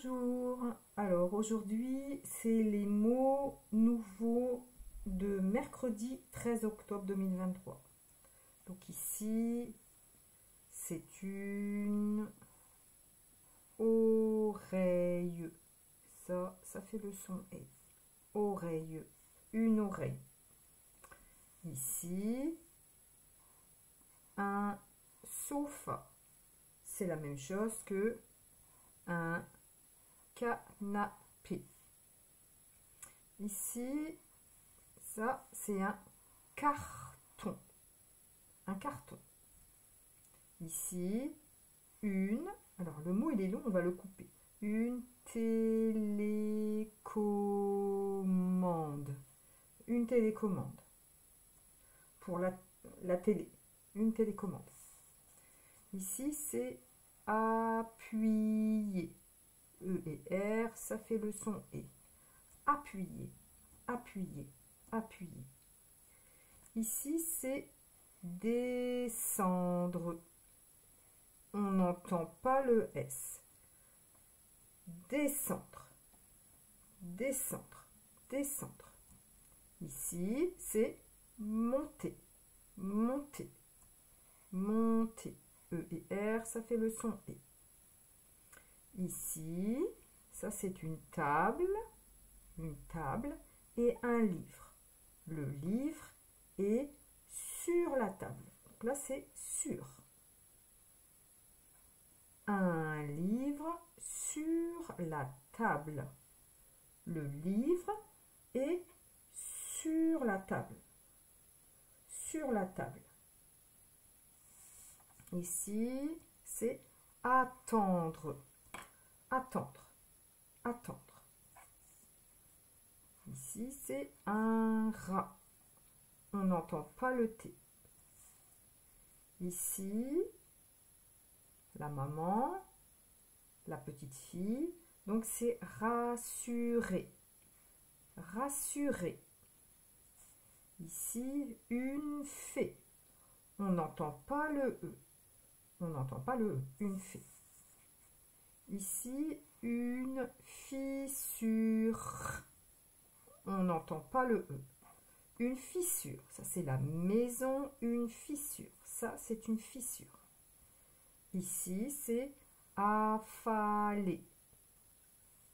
Bonjour, alors aujourd'hui c'est les mots nouveaux de mercredi 13 octobre 2023. Donc ici c'est une oreille, ça fait le son et oreille, une oreille. Ici un sofa, c'est la même chose que un canapé. Ici, ça, c'est un carton. Un carton. Ici, alors le mot il est long, on va le couper. Une télécommande. Une télécommande. Pour la télé. Une télécommande. Ici, c'est appuyer. E et R, ça fait le son et. Appuyer, appuyer, appuyer. Ici, c'est descendre. On n'entend pas le S. Descendre, descendre, descendre. Ici, c'est monter, monter, monter. E et R, ça fait le son et. Ici, ça c'est une table et un livre. Le livre est sur la table. Donc là, c'est sur. Un livre sur la table. Le livre est sur la table. Sur la table. Ici, c'est attendre. Attendre, attendre. Ici, c'est un rat. On n'entend pas le T. Ici, la maman, la petite fille. Donc, c'est rassurer. Rassurer. Ici, une fée. On n'entend pas le E. On n'entend pas le E. Une fée. Ici, une fissure. On n'entend pas le E. Une fissure. Ça, c'est la maison. Une fissure. Ça, c'est une fissure. Ici, c'est affaler.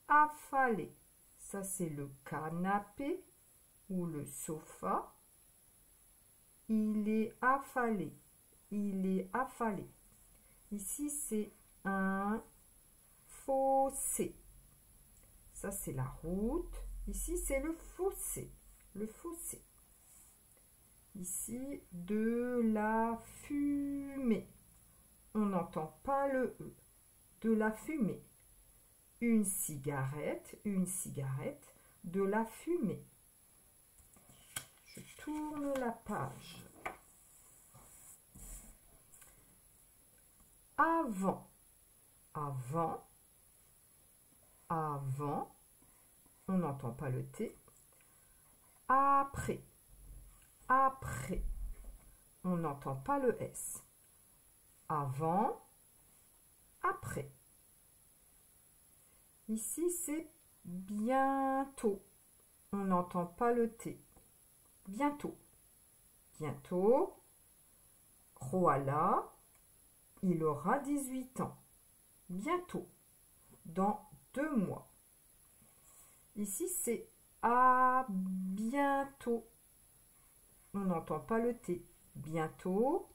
Affaler. Ça, c'est le canapé ou le sofa. Il est affalé. Il est affalé. Ici, c'est un fossé. Ça, c'est la route. Ici, c'est le fossé. Le fossé. Ici, de la fumée. On n'entend pas le E. De la fumée. Une cigarette. Une cigarette. De la fumée. Je tourne la page. Avant. Avant. Avant, on n'entend pas le T. Après, après, on n'entend pas le S. Avant, après. Ici, c'est bientôt. On n'entend pas le T. Bientôt. Bientôt. Voilà, il aura 18 ans. Bientôt. Dans 2 mois. Ici, c'est à bientôt. On n'entend pas le T. Bientôt.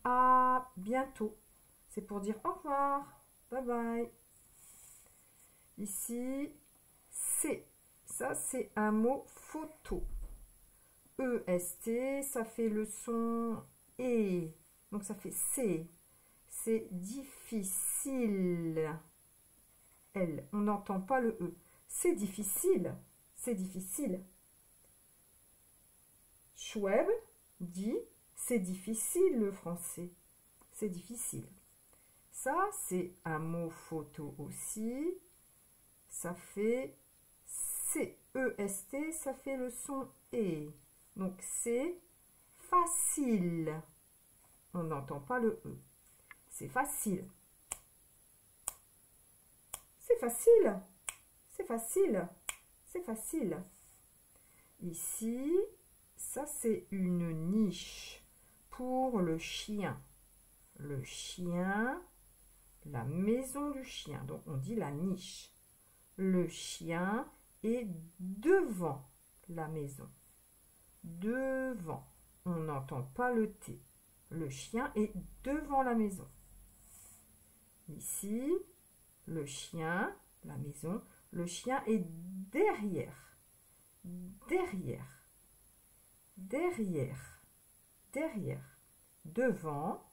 À bientôt. C'est pour dire au revoir. Bye bye. Ici, c'est. Ça, c'est un mot photo. EST, ça fait le son E. Donc, ça fait C. C'est difficile. L. On n'entend pas le E. C'est difficile. C'est difficile. Schweb dit c'est difficile le français. C'est difficile. Ça, c'est un mot photo aussi. Ça fait C-E-S-T, ça fait le son E. Donc, c'est facile. On n'entend pas le E. C'est facile. C'est facile. facile. C'est facile. C'est facile. Ici, ça c'est une niche pour le chien. Le chien, la maison du chien. Donc on dit la niche. Le chien est devant la maison. Devant. On n'entend pas le T. Le chien est devant la maison. Ici, le chien, la maison, le chien est derrière. Derrière. Derrière. Derrière. Devant.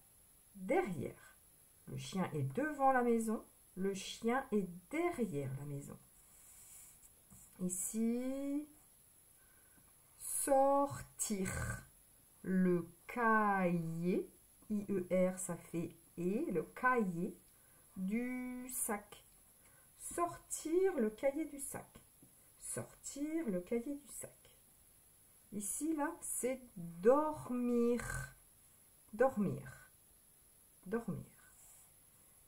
Derrière. Le chien est devant la maison. Le chien est derrière la maison. Ici, sortir. Le cahier, I-E-R, ça fait E, le cahier du sac. Sortir le cahier du sac. Sortir le cahier du sac. Ici, là, c'est dormir. Dormir. Dormir.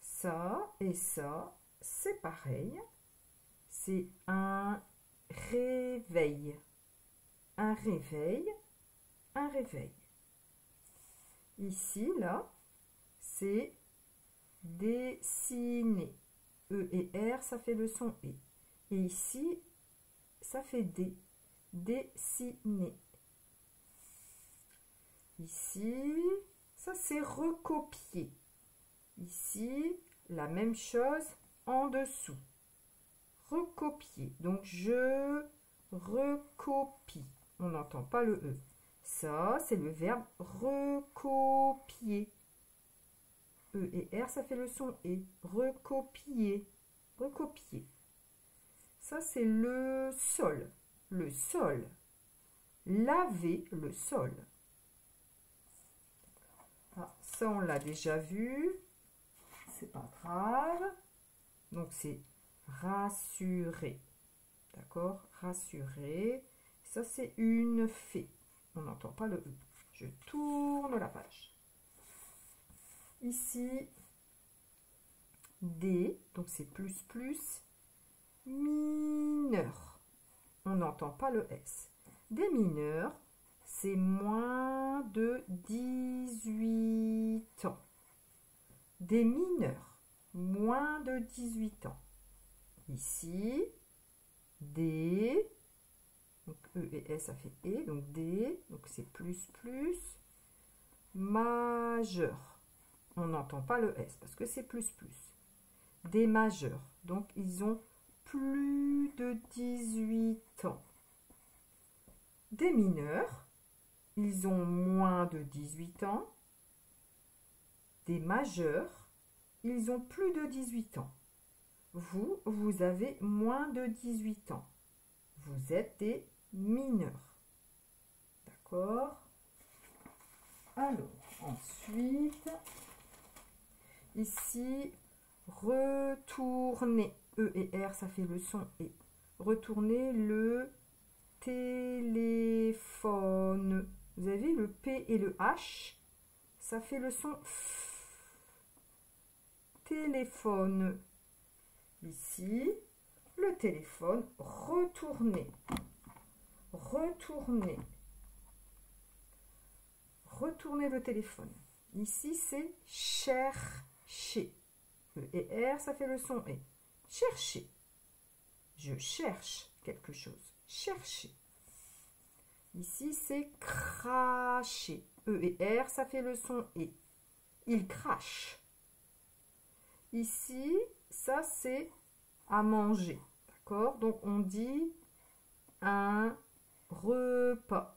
Ça et ça, c'est pareil. C'est un réveil. Un réveil. Un réveil. Ici, là, c'est dessiner. E et R, ça fait le son E. Et ici, ça fait D. Dessiner. Ici, ça c'est recopier. Ici, la même chose en dessous. Recopier. Donc, je recopie. On n'entend pas le E. Ça, c'est le verbe recopier. E et R, ça fait le son E. Recopier. Recopier. Ça, c'est le sol. Le sol. Laver le sol. Ah, ça, on l'a déjà vu. C'est pas grave. Donc, c'est rassurer. D'accord? Rassurer. Ça, c'est une fée. On n'entend pas le E. Je tourne la page. Ici, D, donc c'est plus plus, mineur. On n'entend pas le S. Des mineurs, c'est moins de 18 ans. Des mineurs, moins de 18 ans. Ici, des, donc E et S, ça fait E, donc D, donc c'est plus plus, majeur. On n'entend pas le S parce que c'est plus plus. Des majeurs, donc ils ont plus de 18 ans. Des mineurs, ils ont moins de 18 ans. Des majeurs, ils ont plus de 18 ans. Vous, vous avez moins de 18 ans. Vous êtes des mineurs. D'accord? Alors, ensuite, ici, retourner. E et R, ça fait le son E. Retourner le téléphone. Vous avez le P et le H, ça fait le son F. Téléphone. Ici, le téléphone, retourner. Retourner. Retourner le téléphone. Ici, c'est chercher. E et R, ça fait le son E. Chercher. Je cherche quelque chose. Chercher. Ici, c'est cracher. E et R, ça fait le son E. Il crache. Ici, ça, c'est à manger. D'accord? Donc, on dit un repas.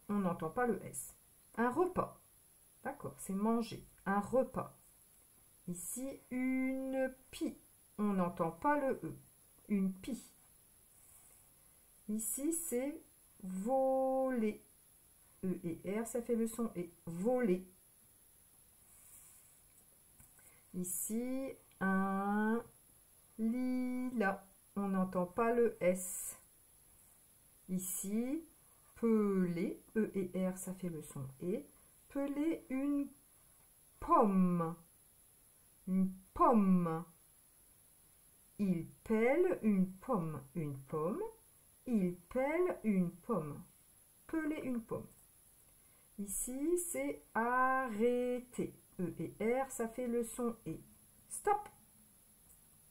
On n'entend pas le S. Un repas. D'accord? C'est manger. Un repas. Ici, une pie. On n'entend pas le E. Une pie. Ici, c'est voler. E et R, ça fait le son E. Voler. Ici, un lilas. On n'entend pas le S. Ici, peler. E et R, ça fait le son E. Peler une pomme. Une pomme. Il pèle une pomme. Une pomme. Il pèle une pomme. Peler une pomme. Ici, c'est arrêter. E et R, ça fait le son E. Stop.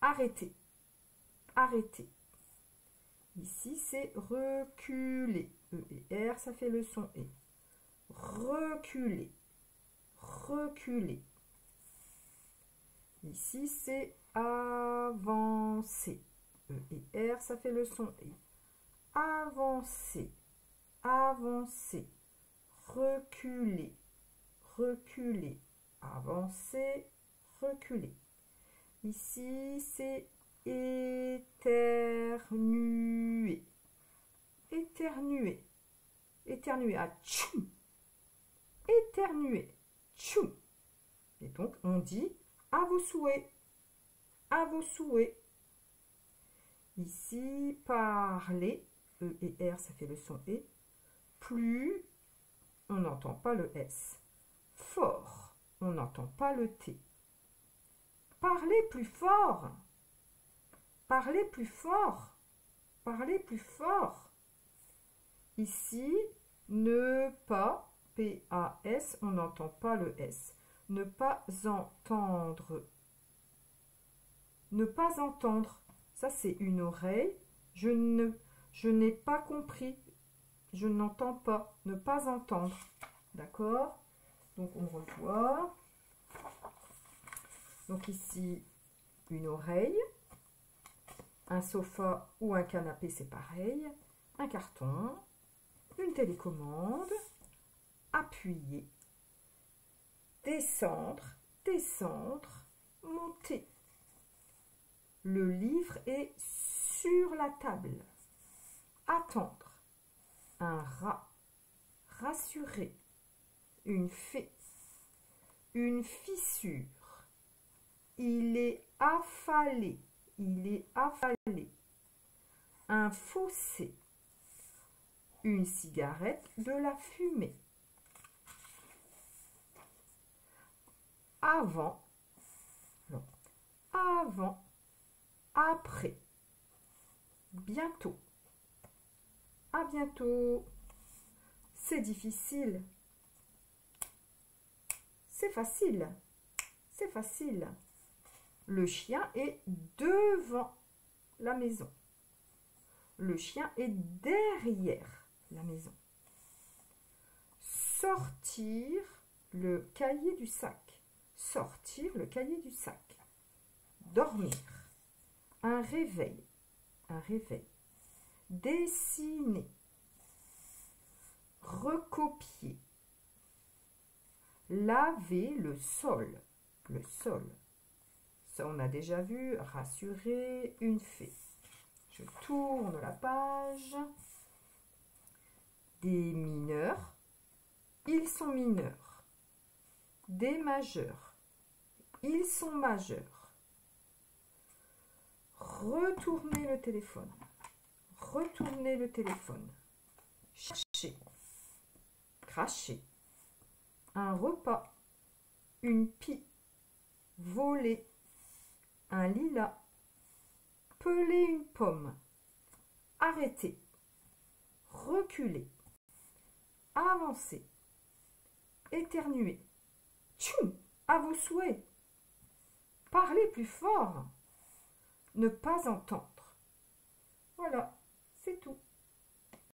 Arrêter. Arrêter. Ici, c'est reculer. E et R, ça fait le son E. Reculer. Reculer. Ici, c'est avancer. E et R, ça fait le son E. Avancer. Avancer. Reculer. Reculer. Avancer. Reculer. Ici, c'est éternuer. Éternuer. Éternuer. Ah, tchou. Éternuer. Tchou. Et donc, on dit à vos souhaits. À vos souhaits. Ici, parler. E et R, ça fait le son E. Plus, on n'entend pas le S. Fort, on n'entend pas le T. Parlez plus fort. Parlez plus fort. Parlez plus fort. Ici, ne pas, P-A-S, on n'entend pas le S. Ne pas entendre. Ne pas entendre. Ça, c'est une oreille. Je n'ai pas compris. Je n'entends pas. Ne pas entendre. D'accord? Donc, on revoit. Donc, ici, une oreille. Un sofa ou un canapé, c'est pareil. Un carton. Une télécommande. Appuyer. Descendre. Descendre. Monter. Le livre est sur la table. Attendre. Un rat. Rassurer. Une fée. Une fissure. Il est affalé. Il est affalé. Un fossé. Une cigarette, de la fumée. Avant. Non. Avant. Après. Bientôt. À bientôt. C'est difficile. C'est facile. C'est facile. Le chien est devant la maison. Le chien est derrière la maison. Sortir le cahier du sac. Sortir le cahier du sac. Dormir. Un réveil. Un réveil. Dessiner. Recopier. Laver le sol. Le sol. Ça, on a déjà vu. Rassurer une fée. Je tourne la page. Des mineurs. Ils sont mineurs. Des majeurs. Ils sont majeurs. Retournez le téléphone. Retournez le téléphone. Chercher. Cracher. Un repas. Une pie. Voler. Un lilas. Peler une pomme. Arrêter. Reculer. Avancer. Éternuer. Tchou, à vos souhaits. Parlez plus fort. Ne pas entendre.